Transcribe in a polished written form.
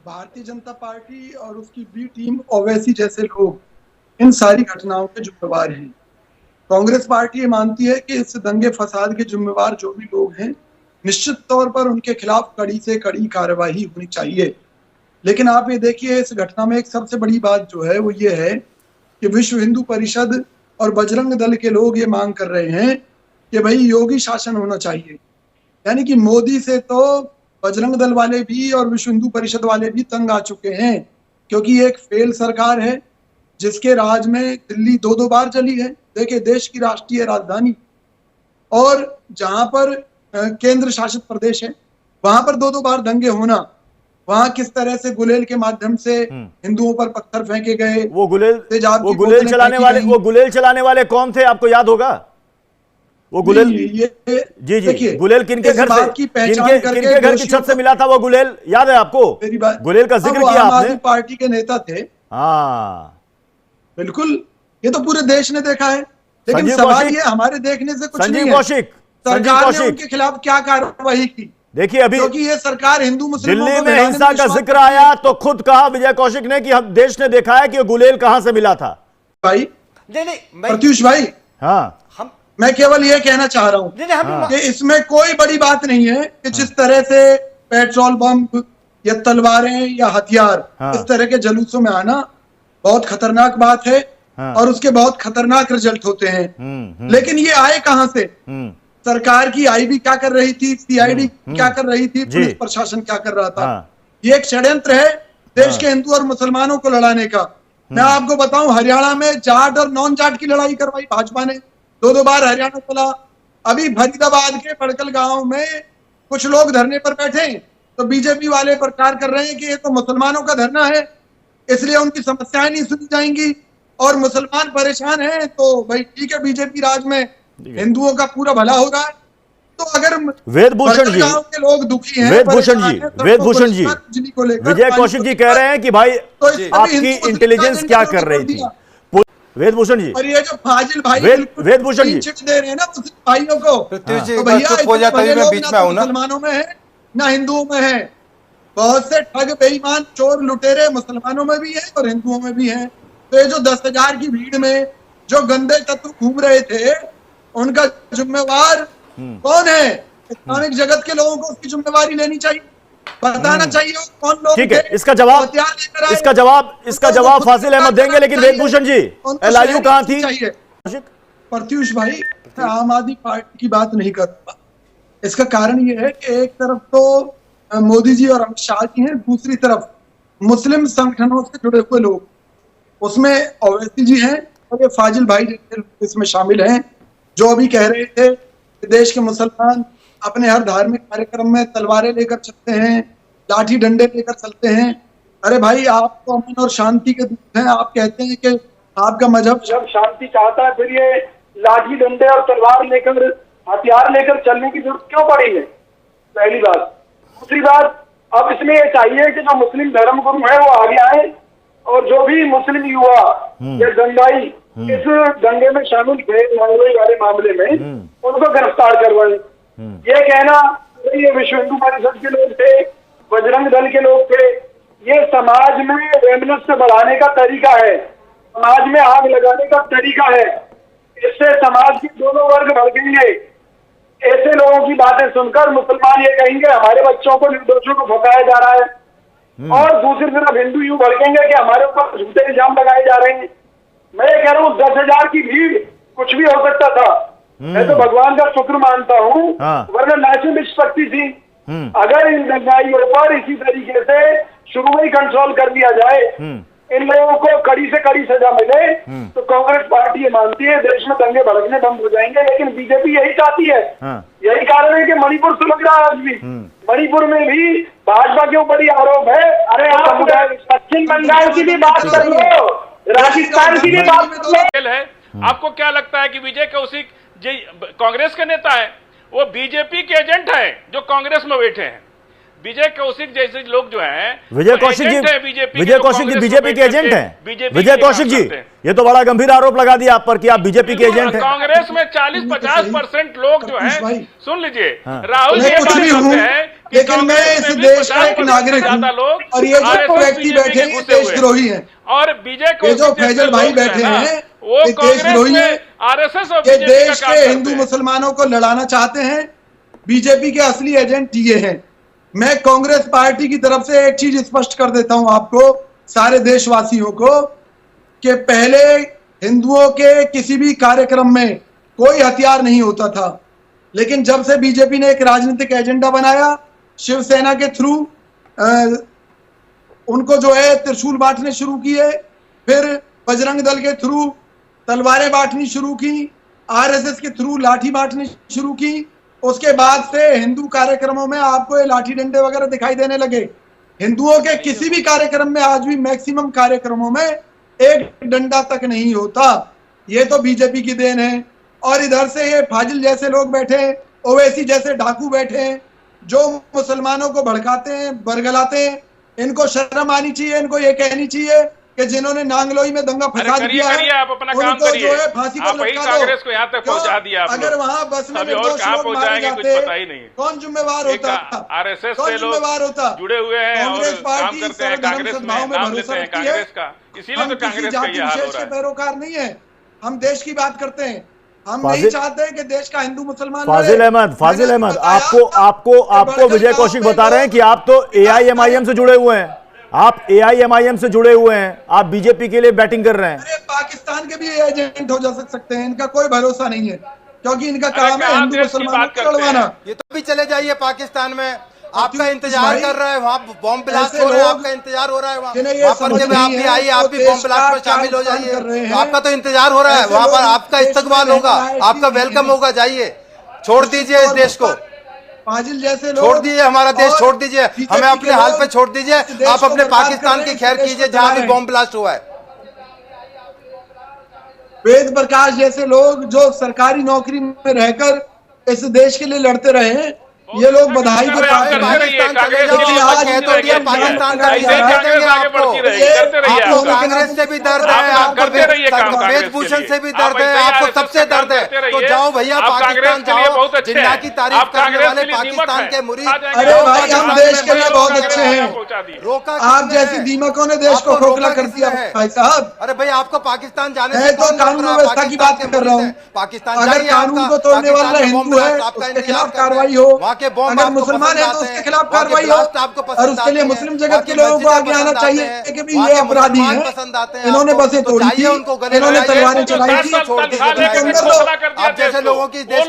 Bharatiya Janata party और उसकी B team Owaisi जैसे लोग इन सारी घटनाओं के जिम्मेवार हैं। कांग्रेस पार्टी ये मानती है कि इस दंगे फसाद के जिम्मेवार जो भी लोग हैं, निश्चित तौर पर उनके खिलाफ कड़ी से कड़ी कार्रवाई होनी चाहिए। लेकिन आप ये देखिए, इस घटना में एक सबसे बड़ी बात जो है वो ये है कि विश्व हिंदू परिषद और बजरंग दल के लोग ये मांग कर रहे हैं कि भाई योगी शासन होना चाहिए। यानी कि मोदी से तो बजरंग दल वाले भी और विश्व हिंदू परिषद वाले भी तंग आ चुके हैं, क्योंकि एक फेल सरकार है जिसके राज में दिल्ली दो बार जली है। देखिए, देश की राष्ट्रीय राजधानी और जहां पर केंद्र शासित प्रदेश है, वहां पर दो बार दंगे होना, वहां किस तरह से गुलेल के माध्यम से हिंदुओं पर पत्थर फेंके गए, वो गुलेल चलाने वाले कौन थे, आपको याद होगा? वो गुलेल, जी देखिए, गुलेल किनके घर से, किनके घर की छत से मिला था वो गुलेल, याद है आपको? मेरी बात, गुलेल का जिक्र किया आम आपने। आदमी पार्टी के नेता थे। हाँ बिल्कुल, ये तो पूरे देश ने देखा है। लेकिन सवाल ये हमारे देखने से कुछ नहीं है, सरकार ने उनके खिलाफ क्या कार्रवाई की। देखिए, अभी क्योंकि ये सरकार हिंदू मुस्लिमों दिल्ली में हिंसा का जिक्र आया तो खुद कहा विजय कौशिक ने कि हम देश ने देखा है कि गुलेल कहां से मिला था। भाई नहीं प्रत्युष भाई, हाँ, मैं केवल ये कहना चाह रहा हूं कि इसमें कोई बड़ी बात नहीं है कि जिस तरह से पेट्रोल पंप या तलवारें या हथियार इस तरह के जुलूसों में आना बहुत खतरनाक बात है और उसके बहुत खतरनाक रिजल्ट होते हैं। लेकिन ये आए कहां से? सरकार की आईबी क्या कर रही थी, सीआईडी क्या कर रही थी, पुलिस प्रशासन क्या कर रहा था? ये एक षड्यंत्र है देश के हिंदू और मुसलमानों को लड़ाने का। मैं आपको बताऊं, हरियाणा में जाट और नॉन जाट की लड़ाई करवाई भाजपा ने, दो बार हरियाणा चला। अभी फरीदाबाद के पड़कल गांव में कुछ लोग धरने पर बैठे तो बीजेपी वाले प्रचार कर रहे हैं कि ये तो मुसलमानों का धरना है, इसलिए उनकी समस्याएं नहीं सुनी जाएंगी और मुसलमान परेशान हैं। तो भाई ठीक है, बीजेपी राज में हिंदुओं का पूरा भला हो रहा है। तो अगर वेदभूषण जी, गांव के लोग दुखी हैं, वेदभूषण जी, विजय कौशिक जी कह रहे हैं कि भाई आपकी इंटेलिजेंस क्या कर रही थी? वेदभूषण जी, और ये जो फाजिल भाई वेदभूषण जी दे रहे हैं ना मुस्लिम भाइयों को, तो भैया मुसलमानों में है ना हिंदुओं में है। बहुत से ठग बेईमान चोर लुटेरे मुसलमानों में भी है और हिंदुओं में भी है। तो ये जो 10,000 की भीड़ में जो गंदे तत्व घूम रहे थे, उनका जिम्मेवार कौन है? इस्लामिक जगत के लोगों को उसकी जिम्मेवारी लेनी चाहिए, बताना चाहिए कौन लोग। ठीक है, इसका जवाब फासिल अहमद देंगे, लेकिन वेदभूषण जी, एलआईयू कहां थी? प्रत्युष भाई, मैं आम आदमी पार्टी की बात नहीं करता। इसका कारण ये है कि एक तरफ तो मोदी जी और अमित शाह जी हैं, दूसरी तरफ मुस्लिम संगठनों से जुड़े हुए लोग, उसमें ओवैसी जी हैं और ये फाजिल भाई जैसे इसमें शामिल हैं, जो अभी कह रहे थे कि देश के मुसलमान अपने हर धार्मिक कार्यक्रम में तलवारें लेकर चलते हैं, लाठी डंडे लेकर चलते हैं। अरे भाई, आप तो अमन और शांति के दूत हैं। आप कहते हैं कि आपका मजहब जब शांति चाहता है, फिर ये लाठी डंडे और तलवार लेकर, हथियार लेकर चलने की जरूरत क्यों पड़ी है? पहली बात। दूसरी बात, अब इसमें ये चाहिए कि जो मुस्लिम धर्म गुरु है वो आगे आए और जो भी मुस्लिम युवा या दंगाई इस दंगे में शामिल थे मंगलई वाले मामले में, उनको गिरफ्तार करवाए। ये कहना ये विश्व हिंदू परिषद के लोग थे, बजरंग दल के लोग थे, ये समाज में रेमनेस बढ़ाने का तरीका है, समाज में आग लगाने का तरीका है। इससे समाज के दोनों वर्ग भड़केंगे। ऐसे लोगों की बातें सुनकर मुसलमान ये कहेंगे हमारे बच्चों को, निर्दोषों को फंसाया जा रहा है, और दूसरी तरफ हिंदू यूं भड़केंगे कि हमारे ऊपर झूठे इल्जाम लगाए जा रहे हैं। मैं ये कह रहा हूँ, 10,000 की भीड़, कुछ भी हो सकता था। मैं तो भगवान का शुक्र मानता हूँ, वरना लाशें बिछ सकती थी। अगर इन दंगाइयों पर इसी तरीके से शुरू में ही कंट्रोल कर लिया जाए, इन लोगों को कड़ी से कड़ी सजा मिले, तो कांग्रेस पार्टी ये मानती है देश में दंगे भड़कने बंद हो जाएंगे। लेकिन बीजेपी यही चाहती है। यही कारण है कि मणिपुर सुलग रहा है आज भी। मणिपुर में भी भाजपा के ऊपर ही आरोप है। अरे पश्चिम बंगाल की भी बात कर लो, राजस्थान की भी बात कर लो। आपको क्या लगता है कि विजय कौशिक कांग्रेस के नेता है, वो बीजेपी के एजेंट हैं जो कांग्रेस में बैठे हैं? विजय कौशिक जैसे लोग जो हैं, विजय कौशिक जी बीजेपी के एजेंट हैं। विजय कौशिक जी, ये तो बड़ा गंभीर आरोप लगा दिया आप पर कि आप बीजेपी के एजेंट हैं। कांग्रेस में 40-50% लोग जो हैं, सुन लीजिए, राहुल जी बात करते हैं, लेकिन मैं इस देश का एक नागरिक हूं, और ये जो व्यक्ति बैठे हैं देशद्रोही हैं, और विजय ये जो फैजल भाई बैठे हैं वो देशद्रोही हैं, आरएसएस और ये देश के हिंदू मुसलमानों को लड़ाना चाहते हैं। बीजेपी के असली एजेंट ये हैं। मैं कांग्रेस पार्टी की तरफ से एक चीज स्पष्ट कर देता हूं आपको, सारे देशवासियों को, कि पहले हिंदुओं के किसी भी कार्यक्रम में कोई हथियार नहीं होता था, लेकिन जब से बीजेपी ने एक राजनीतिक एजेंडा बनाया, शिवसेना के थ्रू उनको जो है त्रिशूल बांटने शुरू किए, फिर बजरंग दल के थ्रू तलवारें बांटनी शुरू की, आरएसएस के थ्रू लाठी बांटनी शुरू की, उसके बाद से हिंदू कार्यक्रमों में आपको ये लाठी डंडे वगैरह दिखाई देने लगे। हिंदुओं के किसी भी कार्यक्रम में आज भी मैक्सिमम कार्यक्रमों में एक डंडा तक नहीं होता। ये तो बीजेपी की देन है। और इधर से ये फाजिल जैसे लोग बैठे, ओवैसी जैसे डाकू बैठे, जो मुसलमानों को भड़काते हैं, बरगलाते हैं। इनको शर्म आनी चाहिए, इनको ये कहनी चाहिए कि जिन्होंने नांगलोई में दंगा फसाद किया है, आप अपना काम उनको करिए। जो है फांसी पर लटका दो। कांग्रेस को यहाँ तक पहुंचा दिया आप अगर वहां बस में निर्दोष लोग मारे जाते, कौन जिम्मेवार होता? आरएसएस कौन से जिम्मेवार होता? जुड़े हुए हैं, कांग्रेस काम पार्टी करते हैं, कांग्रेस में नाम लेते हैं कांग्रेस का, इसीलिए तो कांग्रेस का ये हाल हो रहा है। पैरोकार नहीं है, हम देश की बात करते हैं। हम नहीं चाहते कि देश का हिंदू मुसलमान। फाजिल अहमद, आपको विजय कौशिक बता रहे हैं कि आप तो एआईएमआईएम से जुड़े हुए हैं, आप एआईएमआईएम से जुड़े हुए हैं, आप बीजेपी के लिए बैटिंग कर रहे हैं। अरे पाकिस्तान के भी एजेंट हो जा सकते हैं, इनका कोई भरोसा नहीं है, क्योंकि इनका काम है हिंदू मुसलमान को लड़वाना। ये तो भी चले जाइए पाकिस्तान में, आपका इंतजार कर रहा है, वहाँ बॉम्ब ब्लास्ट हो रहा है, आपका इंतजार हो रहा है, वहाँ पर जब आप भी आइए, आप भी बॉम्ब ब्लास्ट में शामिल हो जाइए। आपका तो इंतजार हो रहा है, वहाँ पर आपका इस्तकबाल होगा, आपका वेलकम होगा। जाइए, छोड़ दीजिए इस देश को, फाजिल जैसे लोग, छोड़ दीजिए हमारा देश, छोड़ दीजिए हमें अपने हाल पे छोड़ दीजिए। आप अपने पाकिस्तान की खैर कीजिए जहाँ भी बॉम्ब ब्लास्ट हुआ है। वेद प्रकाश जैसे लोग जो सरकारी नौकरी में रहकर इस देश के लिए लड़ते रहे हैं, ये लोग बधाई के पात्र हैं। पाकिस्तान चले जाओ, कह तो दिया पाकिस्तान का आपको कांग्रेस से भी दर्द है, आपको वेदभूषण से भी दर्द है, आपको सबसे दर्द है। तो जाओ भैया पाकिस्तान जाओ, जिन्ना की तारीफ करने वाले पाकिस्तान के मुरीद। अरे भाई हम देश के लिए बहुत अच्छे हैं, रोका आप जैसे दीमकों ने देश को खोखला कर दिया भाई साहब। अरे भाई आपको पाकिस्तान जाने मैं तो कानून व्यवस्था की बात कर रहा हूँ। पाकिस्तान अगर कानून को तोड़ने वाला हिंदू है उसके खिलाफ कार्रवाई हो, अगर मुसलमान है तो उसके खिलाफ कार्रवाई हो, और उसके लिए मुस्लिम जगत के लोगों को आगे आना चाहिए कि भी ये अपराधी है, इन्होंने बसें तोड़ी थी, इन्होंने तलवारें चलाई थी। आप जैसे लोगों की देश